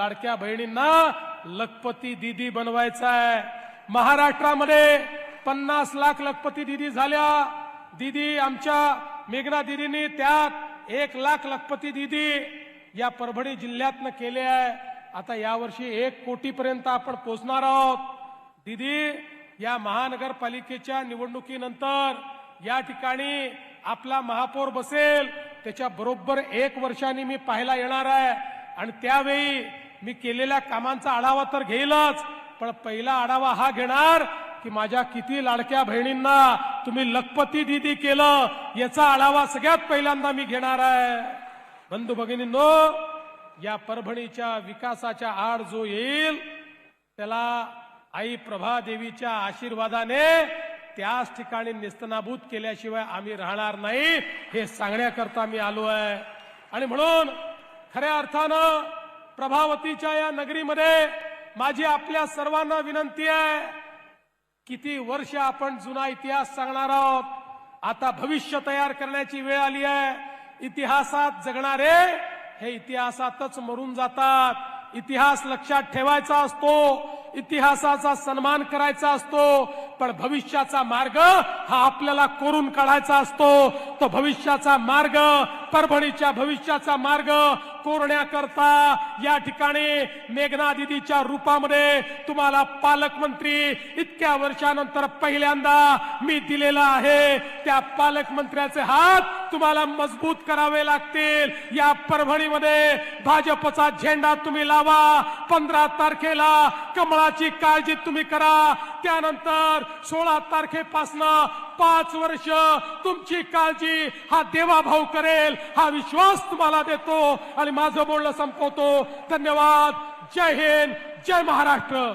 लाडक्या बहिणींना लखपती दीदी बनवायचा आहे। महाराष्ट्रामध्ये 50 लाख लखपती दीदी झाल्या। दीदी आमच्या मेघना दीदींनी त्यात 1 लाख लखपती दीदी या परभणी जिल्ह्यातनं केले आहे। आता यावर्षी 1 कोटीपर्यंत आपण पोहोचणार आहोत। दीदी या महानगरपालिकेच्या निवडणुकीनंतर या ठिकाणी आपला महापौर बसेल, त्याच्या बरोबर 1 वर्षांनी मी पाहायला येणार आहे आणि त्यावेळी मी केलेल्या कामांचा आढावा तर घेईलच, पण पहिला आढावा हा घेणार की माझ्या किती लाडक्या बहिणींना तुम्ही लखपती दीदी केलं याचा आढावा सगळ्यात पहिल्यांदा मी घेणार आहे। बंधू भगिनींनो, या परभणीच्या विकासाच्या आड जो येईल त्याला आई प्रभादेवीच्या आशीर्वादाने त्याच ठिकाणी निस्तनाबूत केल्याशिवाय आम्ही राहणार नाही, हे सांगण्याकरता मी आलो आहे। आणि म्हणून खऱ्या अर्थानं प्रभावतीच्या या नगरीमध्ये माझी आपल्या सर्वांना विनंती आहे, किती वर्ष आपण जुना इतिहास सांगणार आहोत, आता भविष्य तयार करण्याची वेळ आली आहे। इतिहासात जगणारे हे इतिहासातच मरून जातात। इतिहास लक्षात ठेवायचा असतो, इतिहासाचा सन्मान करायचा असतो, पण भविष्याचा मार्ग हा आपल्याला कोरून काढायचा असतो। तो भविष्याचा मार्ग, परभणीच्या भविष्याचा मार्ग कोरण्याकरता या ठिकाणी मेघना दीदीच्या रूपामध्ये तुम्हाला पालकमंत्री इतक्या वर्षानंतर पहिल्यांदा मी दिलेला आहे। त्या पालकमंत्र्याचे हात तुम्हाला मजबूत करावे लागतील। या परभणीमध्ये भाजपचा झेंडा तुम्ही लावा। 15 तारखेला कमळाची काळजी तुम्ही करा। त्यानंतर 16 तारखेपासून 5 वर्ष तुमची काळजी हा देवाभाऊ करेल, हा विश्वास तुम्हाला देतो आणि माझं बोलणं संपवतो। धन्यवाद। जय हिंद, जय महाराष्ट्र।